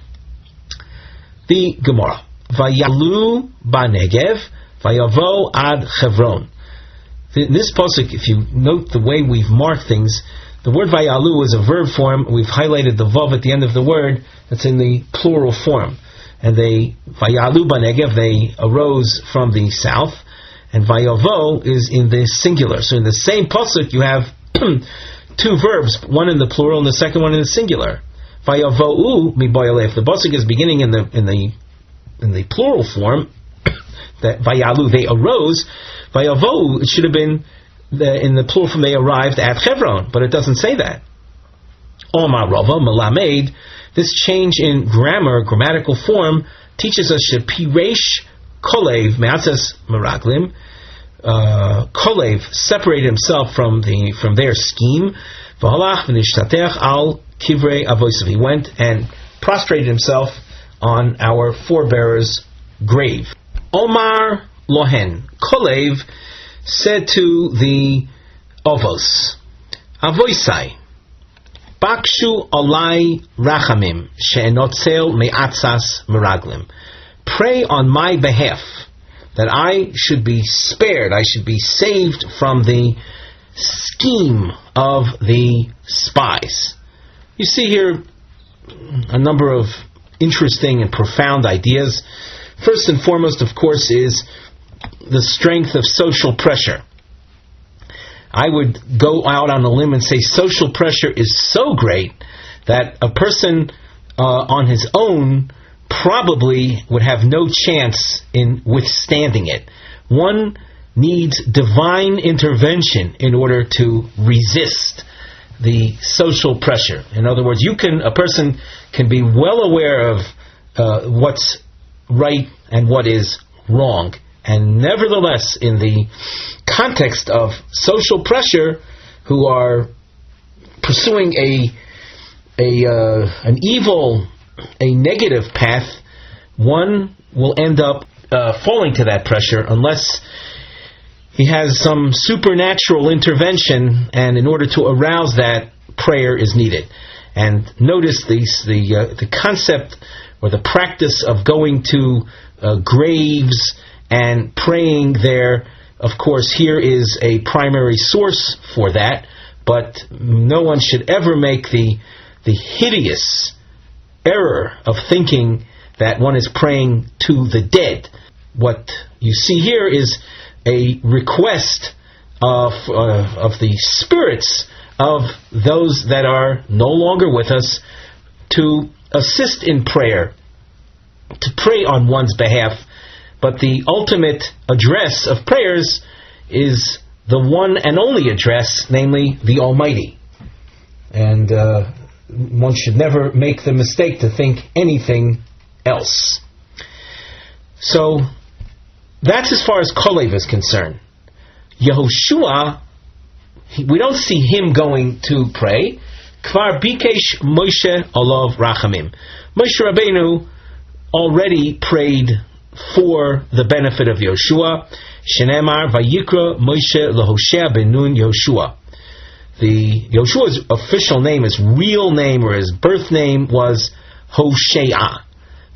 The Gemara. Vayalu ba'negev, vayavo ad Chevron. This pasuk, if you note the way we've marked things, the word vayalu is a verb form. We've highlighted the vav at the end of the word. That's in the plural form. And they, vayalu ba'negev, they arose from the south. And vayavo is in the singular. So in the same pasuk you have two verbs, one in the plural and the second one in the singular. Vayavo'u miboyalef. The pasuk is beginning in the plural form. That vayalu, they arose. Vayavo'u, it should have been in the plural form, they arrived at Hebron, but it doesn't say that. Omar Rava Melamed. This change in grammatical form teaches us shepiresh kolev me'atzas meraglim. Kolev separated himself from their scheme. V'halach v'nishtatech al kivrei avosav. He went and prostrated himself on our forebearers' grave. Omar lohen. Kolev said to the Ovos, Avoisai, Bakshu alai rachamim she'enotzel me'atzas meraglim. Pray on my behalf that I should be spared, I should be saved from the scheme of the spies. You see here a number of interesting and profound ideas. First and foremost, of course, is the strength of social pressure. I would go out on a limb and say social pressure is so great that a person on his own probably would have no chance in withstanding it. One needs divine intervention in order to resist the social pressure. In other words, a person can be well aware of what's right and what is wrong, and nevertheless, in the context of social pressure, who are pursuing an evil, a negative path, one will end up falling to that pressure unless he has some supernatural intervention, and in order to arouse that, prayer is needed. And notice the concept or the practice of going to graves and praying there. Of course, here is a primary source for that, but no one should ever make the hideous error of thinking that one is praying to the dead. What you see here is a request of the spirits of those that are no longer with us to assist in prayer, to pray on one's behalf. But the ultimate address of prayers is the one and only address, namely the Almighty. And one should never make the mistake to think anything else. So that's as far as Kolev is concerned. Yehoshua, we don't see him going to pray. Kvar bikesh Moshe olav rachamim. Moshe Rabbeinu already prayed for the benefit of Yehoshua. Shenemar vayikra Moshe leHoshea ben Nun Yehoshua. Yehoshua's official name, his real name or his birth name, was Hoshea.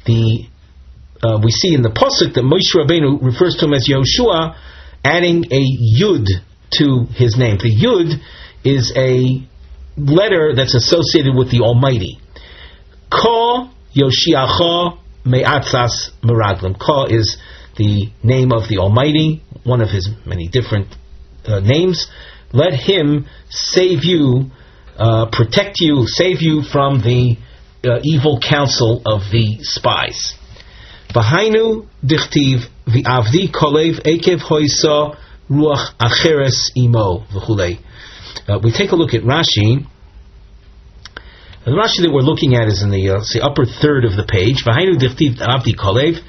We see in the pasuk that Moshe Rabbeinu refers to him as Yehoshua, adding a yud to his name. The yud is a letter that's associated with the Almighty. Ka Yoshiacha me'atzas meraglim. Ka is the name of the Almighty, one of his many different names. Let him save you, protect you, save you from the evil counsel of the spies. V'hainu dichtiv v'avdi kolev ekev hoisa ruach acheres imo v'chulei. We take a look at Rashi. The Rashi that we're looking at is in the upper third of the page. V'hainu dichtiv avdi kolev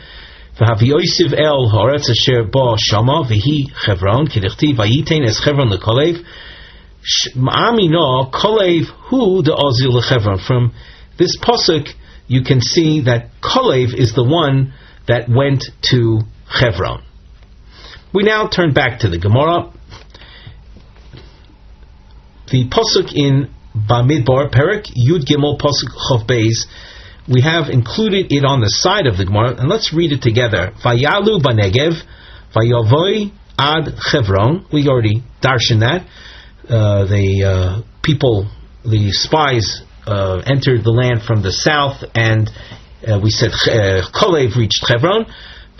v'havioisiv el haaretz asher ba shama v'hi Chevron k'dichtiv v'yitein es Chevron lekolev ma'amina kolev hu de'azil leChevron. From this pasuk, you can see that Kolev is the one that went to Chevron. We now turn back to the Gemara. The pasuk in Bamidbar, Perek Yud Gimel pasuk Chav Beis, we have included it on the side of the Gemara, and let's read it together. Vayalu banegev, vayavoi ad Chevron. We already darshan that. The people, the spies, entered the land from the south, and we said Kolev reached Chevron.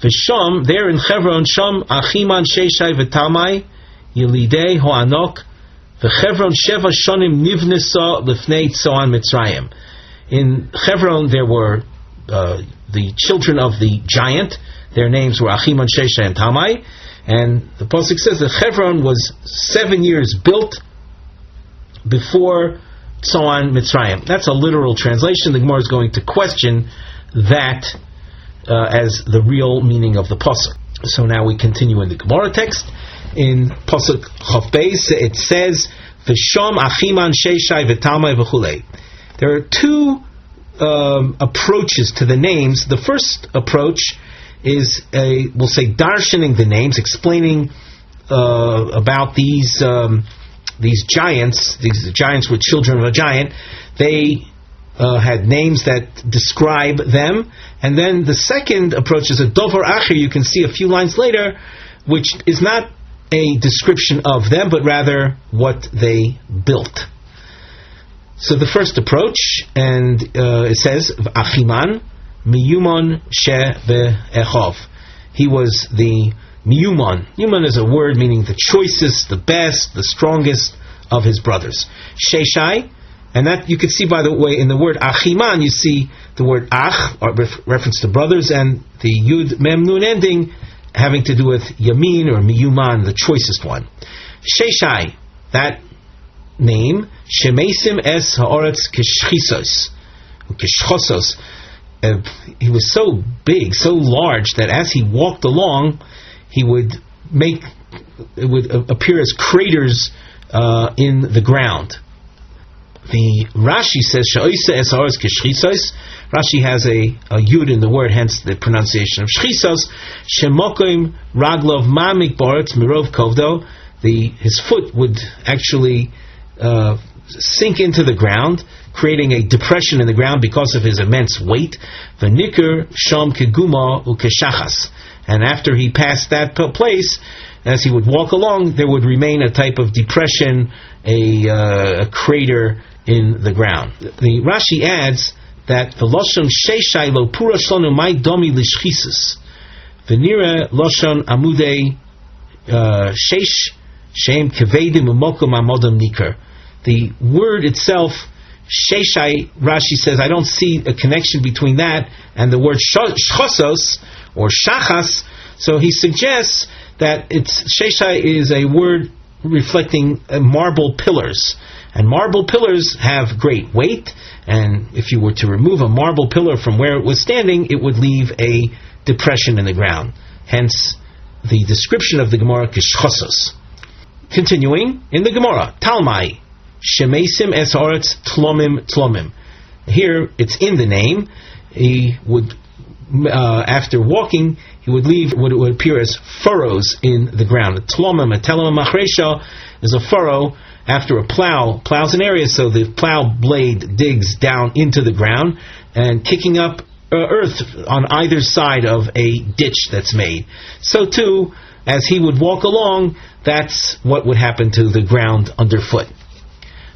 V'sham, there in Chevron, Sham Achiman Sheishai v'Tamai Yelidei Ho'anok v'Chevron Sheva Shonim Nivnesa Lifnei Tzoan Mitzrayim. In Chevron there were the children of the giant. Their names were Achiman, Sheishai, and Tamai. And the pasuk says that Chevron was 7 years built before Tzoan Mitzrayim. That's a literal translation. The Gemara is going to question that as the real meaning of the pasuk. So now we continue in the Gemara text. In pasuk Chav Beis, it says, "V'sham achiman sheishai v'tamai v'chulei." There are two approaches to the names. The first approach is we'll say darshaning the names, explaining about these giants. These giants were children of a giant. They had names that describe them. And then the second approach is a dovar acher. You can see a few lines later, which is not a description of them, but rather what they built. So the first approach, and it says, Achiman miyuman she ve'echov. He was the miyuman. Miyuman is a word meaning the choicest, the best, the strongest of his brothers. Sheshai, and that you can see, by the way, in the word Achiman, you see the word Ach, or reference to brothers, and the Yud Mem Nun ending having to do with Yamin or Miyuman, the choicest one. Sheshai, that name, Shemesim es ha'oretz kishchisos, kishchosos. He was so big, so large, that as he walked along, he would it would appear as craters in the ground. The Rashi says, Sha'oisa es ha'oretz kishchisos. Rashi has a yud in the word, hence the pronunciation of shchisos. Shemokim raglov ma'amik boretz mirov kovdo. His foot would actually sink into the ground, creating a depression in the ground because of his immense weight. V'nikr sham keguma ukeshachas. And after he passed that place, as he would walk along, there would remain a type of depression, a crater in the ground. The Rashi adds that the loshon sheshai lo pura shlonu mai domi lishchisus v'nira loshon amudei shesh shem kevedim umokum amodam nikar. The word itself, sheshai, Rashi says, I don't see a connection between that and the word shchosos or shachas. So he suggests that sheshai is a word reflecting marble pillars. And marble pillars have great weight, and if you were to remove a marble pillar from where it was standing, it would leave a depression in the ground. Hence, the description of the Gemara, kishchosos. Continuing, in the Gemara, Talmai, Shemesim es ha'oretz tlomim tlomim. Here, it's in the name. He would, after walking, he would leave what would appear as furrows in the ground. Tlomim, a telem machresha, is a furrow after a plows an area, so the plow blade digs down into the ground and kicking up earth on either side of a ditch that's made. So too, as he would walk along, that's what would happen to the ground underfoot.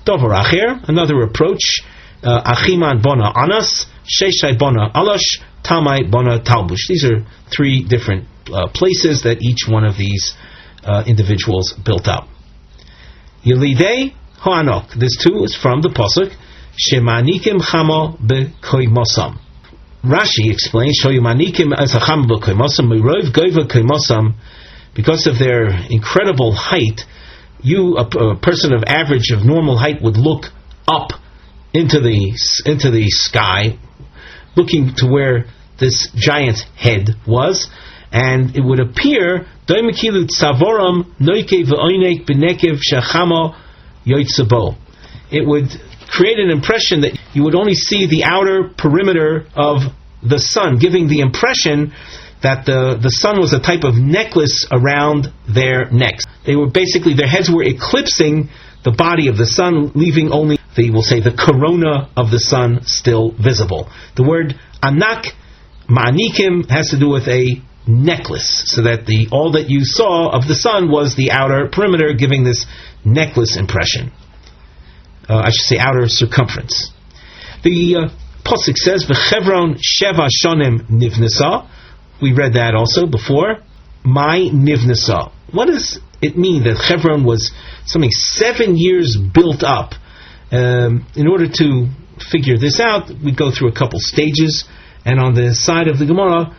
Dover Acher, another approach, Achiman bona anas, Sheshai bona alash, Tamai bona talbush. These are three different places that each one of these individuals built up. Yelidei ho'anok. This too is from the pasuk Shemanikim chamo bekoimosam. Rashi explains Shoyumanikim as a chamo bekoimosam mirov goiva koimosam. Because of their incredible height, you, a person of average, of normal height, would look up into the sky, looking to where this giant's head was, and it would appear it would create an impression that you would only see the outer perimeter of the sun, giving the impression that the sun was a type of necklace around their necks. They were basically, their heads were eclipsing the body of the sun, leaving only the corona of the sun still visible. The word anak, ma'anikim, has to do with a necklace, so that all that you saw of the sun was the outer perimeter, giving this necklace impression. I should say outer circumference. The pasuk says, "V'chevron sheva shonim nivnesa." We read that also before. My nivnesa. What does it mean that Hebron was something 7 years built up? In order to figure this out, we go through a couple stages, and on the side of the Gemara,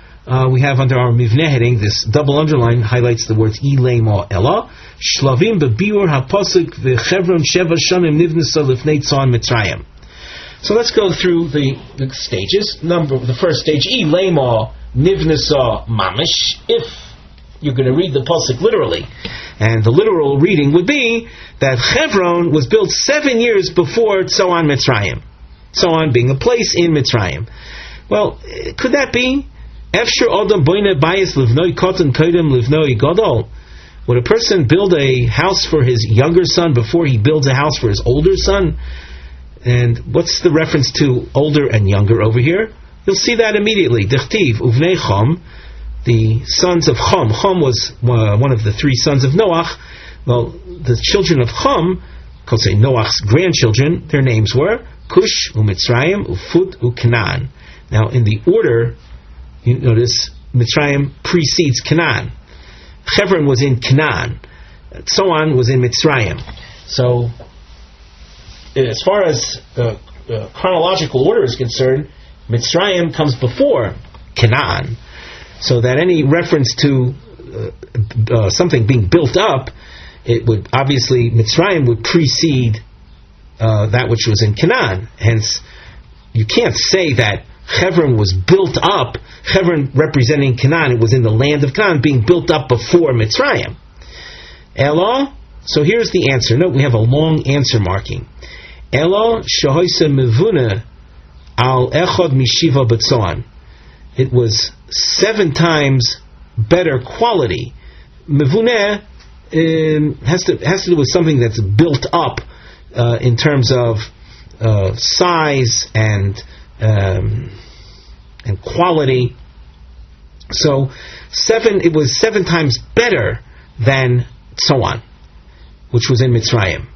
we have under our Mivneh heading, this double underline highlights the words Ilema Ella, Shlavim bebiur hapasuk v'chevron sheva shanim nivnesa lifnei tzon Mitzrayim. So let's go through the stages. The first stage, Ilema Nivnesa Mamish, if you're going to read the pasuk literally. And the literal reading would be that Hebron was built 7 years before Tzoan Mitzrayim. Tzoan being a place in Mitzrayim. Well, could that be? Efshir Odom Boine Bayis Livnoi Kotan Kodim Livnoi Godol. Would a person build a house for his younger son before he builds a house for his older son? And what's the reference to older and younger over here? You'll see that immediately. Dichtiv uvnei Chom, the sons of Chom. Chom was one of the three sons of Noach. Well, the children of Chom say Noach's grandchildren, their names were Cush, Mitzrayim, Ufut, Canaan. Now, in the order, you notice Mitzrayim precedes Canaan. Hebron was in Canaan. Tzoan was in Mitzrayim. So, as far as chronological order is concerned, Mitzrayim comes before Canaan. So that any reference to something being built up, it would obviously, Mitzrayim would precede that which was in Canaan. Hence, you can't say that Hebron was built up, Hebron representing Canaan, it was in the land of Canaan, being built up before Mitzrayim. Elo, so here's the answer. Note, we have a long answer marking. Elo shahoisa mevuna al echad mishiva b'tzoan. It was 7 times better quality. Mevuneh has to do with something that's built up in terms of size and quality. So it was 7 times better than Tzoan, which was in Mitzrayim.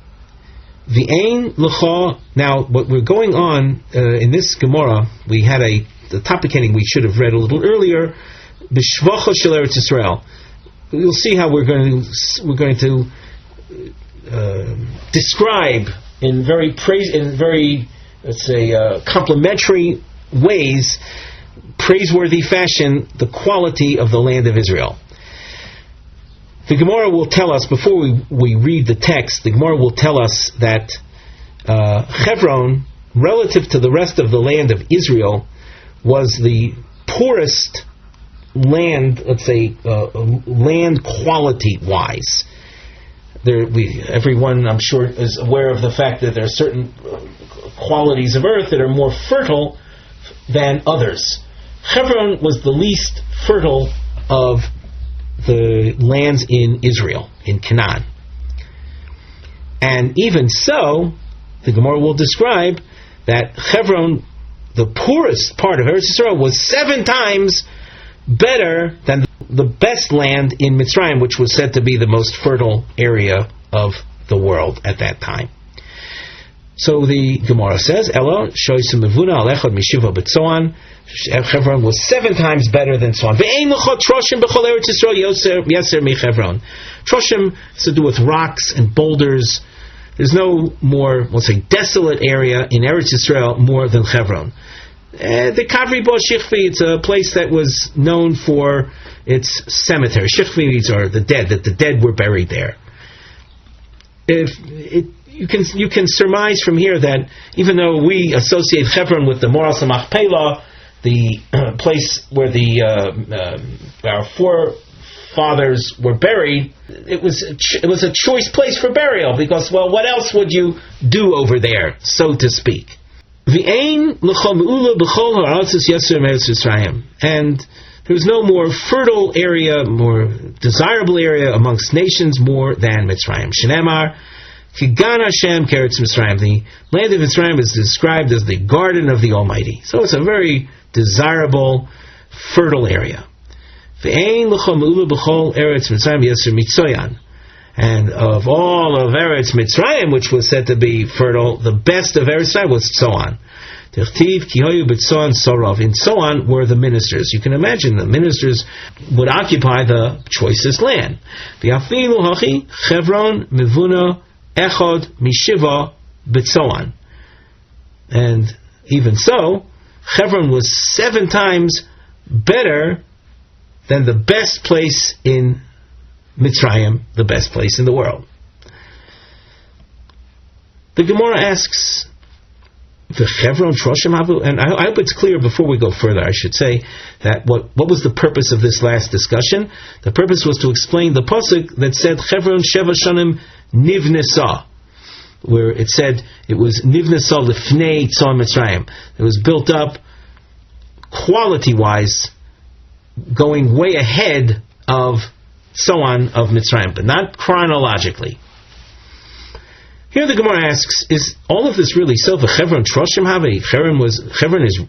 V'ein l'cha. Now, what we're going on in this Gemara, we had the topic heading we should have read a little earlier. B'shvacha shel Eretz Yisrael. You'll see how we're going to describe in very let's say complimentary ways, praiseworthy fashion, the quality of the land of Israel. The Gemara will tell us, before we read the text, the Gemara will tell us that Hebron, relative to the rest of the land of Israel, was the poorest land, let's say, land quality-wise. Everyone, I'm sure, is aware of the fact that there are certain qualities of earth that are more fertile than others. Hebron was the least fertile of the lands in Israel, in Canaan. And even so, the Gemara will describe that Hebron, the poorest part of Eretz Yisrael, was 7 times better than the best land in Mitzrayim, which was said to be the most fertile area of the world at that time. So the Gemara says, Elo shoysim mevuna al echad mishiva b'tzoan. Hebron was 7 times better than Tzoan. Ve'ein l'chot troshim b'chol Eretz Yisrael yeser mi-Hebron. Troshim has to do with rocks and boulders. There's no more, let's say, desolate area in Eretz Yisrael more than Hebron. The Kavri Bo Shichvi, it's a place that was known for its cemetery. Shichvi are the dead, that the dead were buried there. You can surmise from here that even though we associate Hebron with the Moras HaMachpelah, the place where our forefathers were buried, it was a choice place for burial, because, well, what else would you do over there, so to speak? And there's no more fertile area, more desirable area amongst nations more than Mitzrayim. Shenemar, Kigan Hashem Keretz Mitzrayim. The land of Mitzrayim is described as the garden of the Almighty. So it's a very desirable, fertile area. And of all of Eretz Mitzrayim, which was said to be fertile, the best of Eretz Mitzrayim was Tzoan. In Tzoan were the ministers. You can imagine the ministers would occupy the choicest land. Hebron mivuna echad mishiva b'Tzoan. And even so, Hebron was 7 times better than the best place in Mitzrayim, the best place in the world. The Gemara asks, the Hebron Troshim Havu, and I hope it's clear before we go further, I should say, that what was the purpose of this last discussion? The purpose was to explain the pasuk that said, Hebron Sheva Shanim Nivnesa, where it said it was Nivnesa Lifnei Tzon Mitzrayim. It was built up quality-wise, going way ahead of Tzoan of Mitzrayim, but not chronologically. Here the Gemara asks, is all of this really so? The Hebron Troshim Have?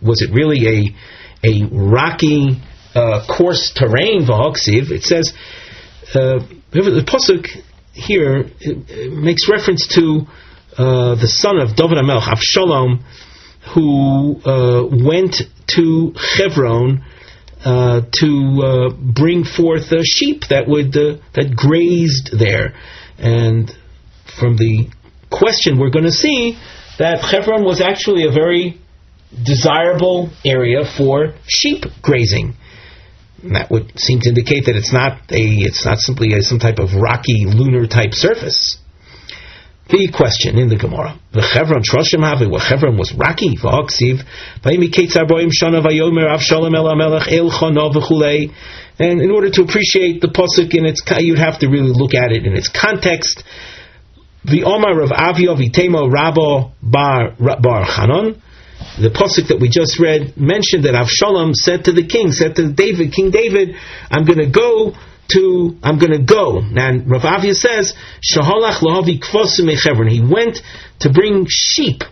Was it really a rocky, coarse terrain? V'hoksiv. It says, the pasuk here it makes reference to the son of David HaMelech, Avshalom, who went to Hebron to bring forth sheep that grazed there. And from the question, we're going to see that Hebron was actually a very desirable area for sheep grazing. And that would seem to indicate that it's not simply some type of rocky lunar type surface. The question in the Gemara: the Hebron Troshim Have, where Hebron was rocky. And in order to appreciate the pasuk in its, you'd have to really look at it in its context. The Omar of Avio Vitemo Rabo Bar Chanon. The pasuk that we just read mentioned that Avshalom said to David, King David, I'm going to go. And Rav Avia says, Shaholach Lahavi Kvosim Hebron. He went to bring sheep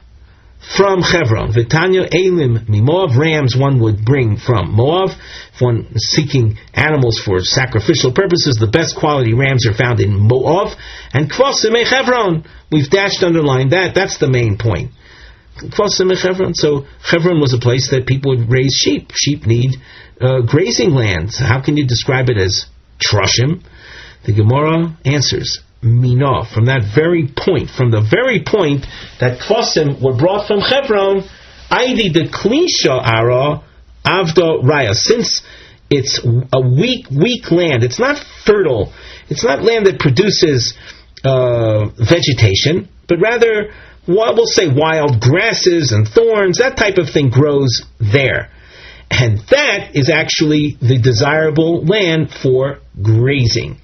from Hebron. Vitanya Elim Mimoav, rams one would bring from Moav. If one is seeking animals for sacrificial purposes, the best quality rams are found in Moav. And Kvosim Hebron, we've underlined that. That's the main point. Kvosim Hebron. So Hebron was a place that people would raise sheep. Sheep need grazing lands. How can you describe it as Troshim? The Gemara answers, Mina, from the very point that Kvosim were brought from Hebron, Aidi de Klisha Ara Avda Raya, since it's a weak land, it's not fertile, it's not land that produces vegetation, but rather, we'll say wild grasses and thorns, that type of thing grows there. And that is actually the desirable land for grazing.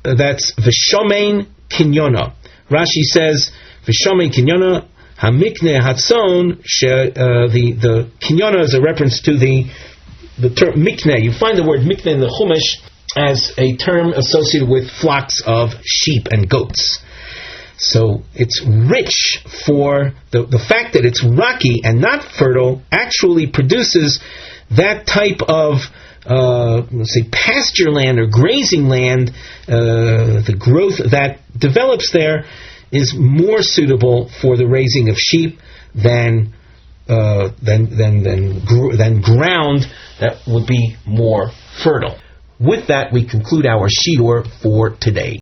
That's Vishomein Kinyona. Rashi says, Vishomein Kinyona, Hamikne Hatzon, the Kinyona is a reference to the term Mikne. You find the word Mikne in the Chumash as a term associated with flocks of sheep and goats. So it's rich for the fact that it's rocky and not fertile actually produces that type of pasture land or grazing land. The growth that develops there is more suitable for the raising of sheep than ground that would be more fertile. With that, we conclude our shiur for today.